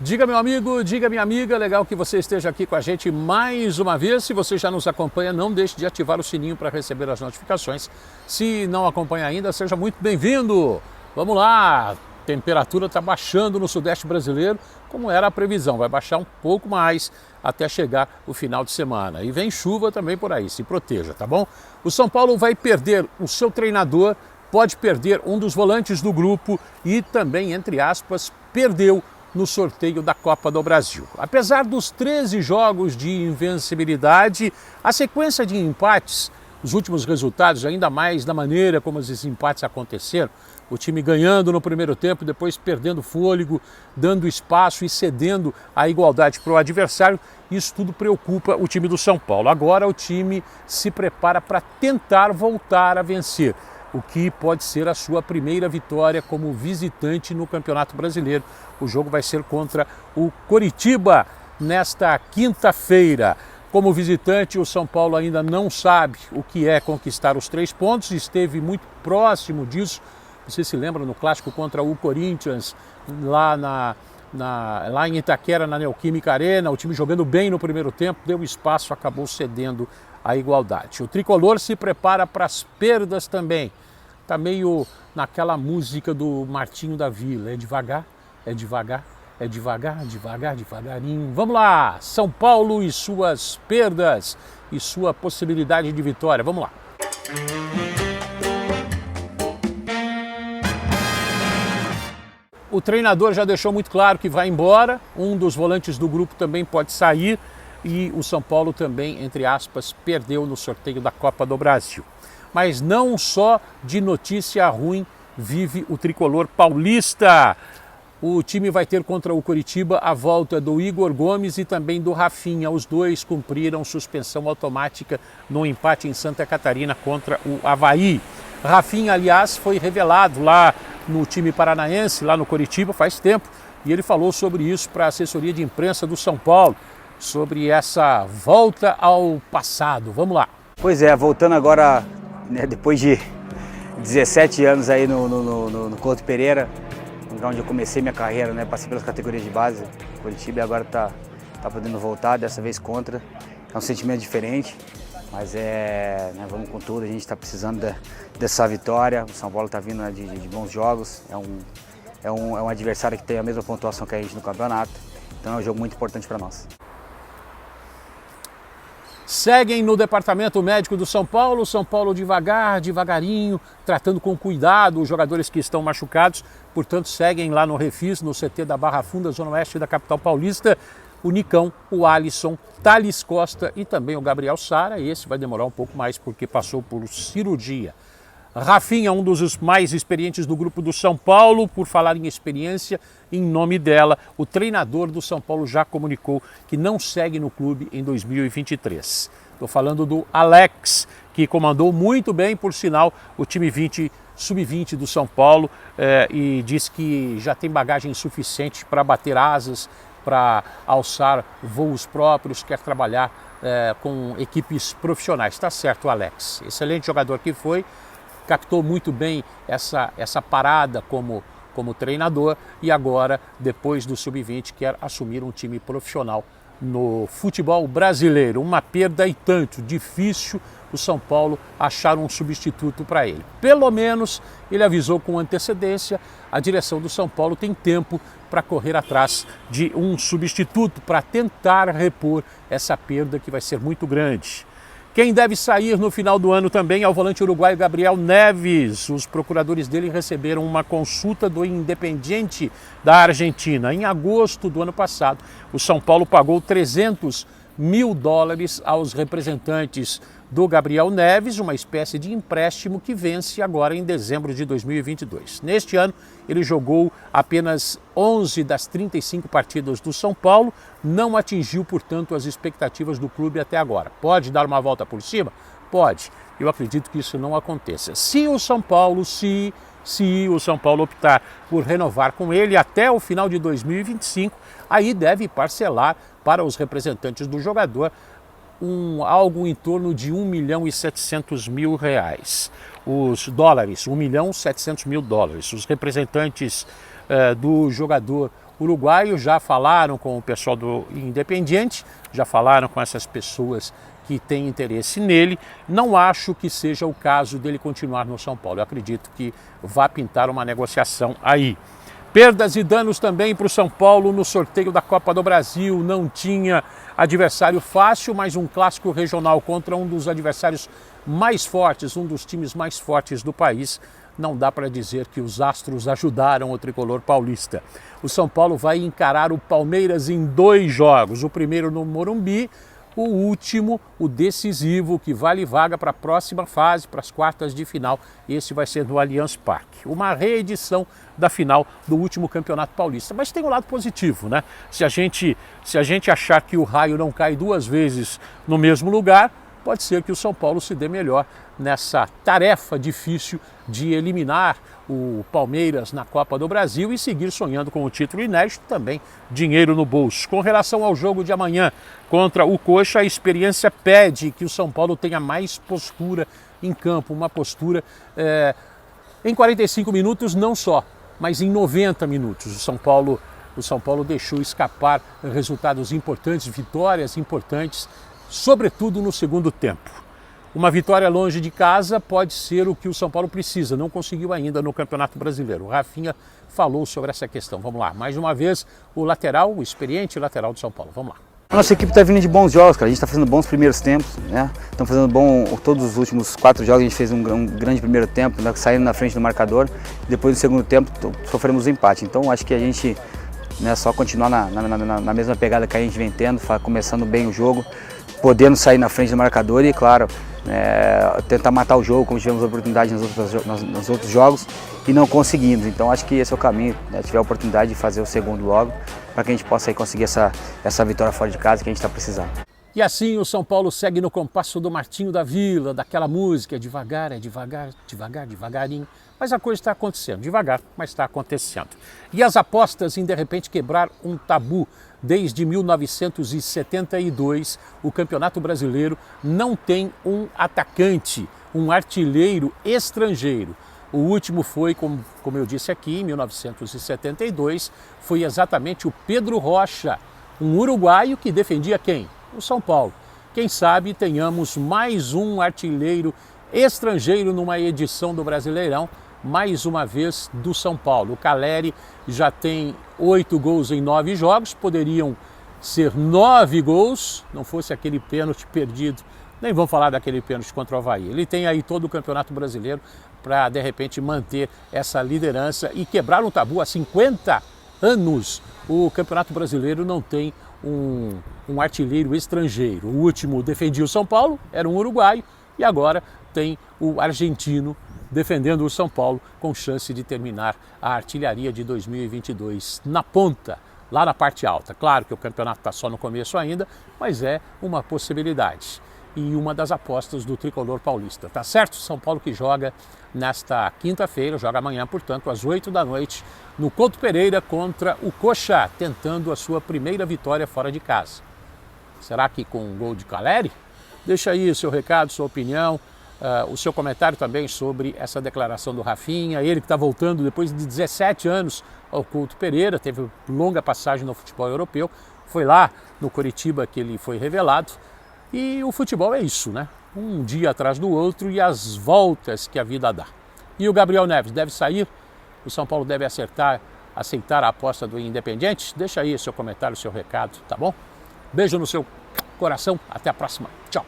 Diga, meu amigo, diga, minha amiga, legal que você esteja aqui com a gente mais uma vez. Se você já nos acompanha, não deixe de ativar o sininho para receber as notificações. Se não acompanha ainda, seja muito bem-vindo. Vamos lá, a temperatura está baixando no sudeste brasileiro, como era a previsão. Vai baixar um pouco mais até chegar o final de semana. E vem chuva também por aí, se proteja, tá bom? O São Paulo vai perder o seu treinador, pode perder um dos volantes do grupo e também, entre aspas, perdeu no sorteio da Copa do Brasil. Apesar dos 13 jogos de invencibilidade, a sequência de empates, os últimos resultados, ainda mais da maneira como esses empates aconteceram, o time ganhando no primeiro tempo, depois perdendo fôlego, dando espaço e cedendo a igualdade para o adversário, isso tudo preocupa o time do São Paulo. Agora o time se prepara para tentar voltar a vencer, o que pode ser a sua primeira vitória como visitante no Campeonato Brasileiro. O jogo vai ser contra o Coritiba nesta quinta-feira. Como visitante, o São Paulo ainda não sabe o que é conquistar os 3 pontos, esteve muito próximo disso. Você se lembra no clássico contra o Corinthians, lá em Itaquera, na Neoquímica Arena, o time jogando bem no primeiro tempo, deu espaço, acabou cedendo a igualdade. O tricolor se prepara para as perdas também. Está meio naquela música do Martinho da Vila, é devagar, é devagar, é devagar, devagar, devagarinho. Vamos lá, São Paulo e suas perdas e sua possibilidade de vitória. Vamos lá. O treinador já deixou muito claro que vai embora, um dos volantes do grupo também pode sair e o São Paulo também, entre aspas, perdeu no sorteio da Copa do Brasil. Mas não só de notícia ruim vive o tricolor paulista. O time vai ter contra o Coritiba a volta do Igor Gomes e também do Rafinha. Os dois cumpriram suspensão automática no empate em Santa Catarina contra o Avaí. Rafinha, aliás, foi revelado lá no time paranaense, lá no Coritiba, faz tempo, e ele falou sobre isso para a assessoria de imprensa do São Paulo, sobre essa volta ao passado. Vamos lá. Pois é, voltando agora, né, depois de 17 anos aí no Couto Pereira, onde eu comecei minha carreira, né, passei pelas categorias de base, Coritiba, e agora tá podendo voltar, dessa vez contra. É um sentimento diferente, mas né, vamos com tudo, a gente está precisando dessa vitória. O São Paulo está vindo, né, de bons jogos, é um adversário que tem a mesma pontuação que a gente no campeonato, então é um jogo muito importante para nós. Seguem no departamento médico do São Paulo devagar, devagarinho, tratando com cuidado os jogadores que estão machucados, portanto seguem lá no Refis, no CT da Barra Funda, zona oeste da capital paulista, o Nicão, o Alisson, Thales Costa e também o Gabriel Sara. Esse vai demorar um pouco mais porque passou por cirurgia. Rafinha, um dos mais experientes do grupo do São Paulo. Por falar em experiência, em nome dela, o treinador do São Paulo já comunicou que não segue no clube em 2023. Estou falando do Alex, que comandou muito bem, por sinal, o time sub-20 do São Paulo e diz que já tem bagagem suficiente para bater asas, para alçar voos próprios, quer trabalhar com equipes profissionais. Está certo, Alex. Excelente jogador que foi. Captou muito bem essa parada como treinador e agora, depois do sub-20, quer assumir um time profissional no futebol brasileiro. Uma perda e tanto, difícil o São Paulo achar um substituto para ele. Pelo menos ele avisou com antecedência, a direção do São Paulo tem tempo para correr atrás de um substituto para tentar repor essa perda que vai ser muito grande. Quem deve sair no final do ano também é o volante uruguaio Gabriel Neves. Os procuradores dele receberam uma consulta do Independiente da Argentina. Em agosto do ano passado, o São Paulo pagou $300 mil aos representantes do Gabriel Neves, uma espécie de empréstimo que vence agora em dezembro de 2022. Neste ano, ele jogou apenas 11 das 35 partidas do São Paulo, não atingiu, portanto, as expectativas do clube até agora. Pode dar uma volta por cima? Pode. Eu acredito que isso não aconteça. Se o São Paulo optar por renovar com ele até o final de 2025, aí deve parcelar para os representantes do jogador algo em torno de R$ 1.700.000. os dólares, 1.700.000 dólares. Os representantes do jogador uruguaio já falaram com o pessoal do Independiente, já falaram com essas pessoas que têm interesse nele. Não acho que seja o caso dele continuar no São Paulo. Eu acredito que vai pintar uma negociação aí. Perdas e danos também para o São Paulo no sorteio da Copa do Brasil. Não tinha adversário fácil, mas um clássico regional contra um dos adversários mais fortes, um dos times mais fortes do país. Não dá para dizer que os astros ajudaram o tricolor paulista. O São Paulo vai encarar o Palmeiras em 2 jogos. O primeiro no Morumbi, o último, o decisivo, que vale vaga para a próxima fase, para as quartas de final. Esse vai ser no Allianz Parque. Uma reedição da final do último Campeonato Paulista. Mas tem um lado positivo, né? Se a gente achar que o raio não cai 2 vezes no mesmo lugar, pode ser que o São Paulo se dê melhor nessa tarefa difícil de eliminar o Palmeiras na Copa do Brasil e seguir sonhando com o título inédito, também dinheiro no bolso. Com relação ao jogo de amanhã contra o Coxa, a experiência pede que o São Paulo tenha mais postura em campo, uma postura em 45 minutos não só, mas em 90 minutos. O São Paulo deixou escapar resultados importantes, vitórias importantes, sobretudo no segundo tempo. Uma vitória longe de casa pode ser o que o São Paulo precisa, não conseguiu ainda no Campeonato Brasileiro. O Rafinha falou sobre essa questão. Vamos lá, mais uma vez, o experiente lateral do São Paulo. Vamos lá. A nossa equipe está vindo de bons jogos, cara. A gente está fazendo bons primeiros tempos, né? Estamos fazendo todos os últimos 4 jogos a gente fez um grande primeiro tempo, né? Saindo na frente do marcador. Depois do segundo tempo sofremos um empate. Então acho que a gente, né, só continuar na mesma pegada que a gente vem tendo, começando bem o jogo, podendo sair na frente do marcador e, claro, tentar matar o jogo, como tivemos a oportunidade nos outros jogos e não conseguimos. Então acho que esse é o caminho, né? Tiver a oportunidade de fazer o segundo logo, para que a gente possa aí conseguir essa vitória fora de casa que a gente está precisando. E assim o São Paulo segue no compasso do Martinho da Vila, daquela música, devagar, devagar, devagar, devagarinho. Mas a coisa está acontecendo, devagar, mas está acontecendo. E as apostas em de repente quebrar um tabu. Desde 1972, o Campeonato Brasileiro não tem um atacante, um artilheiro estrangeiro. O último foi, como eu disse aqui, em 1972, foi exatamente o Pedro Rocha, um uruguaio que defendia quem? O São Paulo. Quem sabe tenhamos mais um artilheiro estrangeiro numa edição do Brasileirão, mais uma vez do São Paulo. O Caleri já tem 8 gols em 9 jogos, poderiam ser 9 gols, não fosse aquele pênalti perdido. Nem vamos falar daquele pênalti contra o Avaí. Ele tem aí todo o Campeonato Brasileiro para, de repente, manter essa liderança e quebrar um tabu. Há 50 anos o Campeonato Brasileiro não tem um artilheiro estrangeiro. O último defendia o São Paulo, era um uruguaio, e agora tem o argentino defendendo o São Paulo, com chance de terminar a artilharia de 2022 na ponta, lá na parte alta. Claro que o campeonato está só no começo ainda, mas é uma possibilidade e uma das apostas do tricolor paulista. Tá certo? São Paulo que joga nesta quinta-feira, joga amanhã, portanto, às 8 da noite, no Couto Pereira contra o Coxa, tentando a sua primeira vitória fora de casa. Será que com um gol de Caleri? Deixa aí o seu recado, sua opinião, o seu comentário também sobre essa declaração do Rafinha, ele que está voltando depois de 17 anos ao Couto Pereira, teve longa passagem no futebol europeu, foi lá no Coritiba que ele foi revelado, e o futebol é isso, né? Um dia atrás do outro e as voltas que a vida dá. E o Gabriel Neves deve sair? O São Paulo deve aceitar a aposta do Independiente? Deixa aí seu comentário, seu recado, tá bom? Beijo no seu coração, até a próxima, tchau!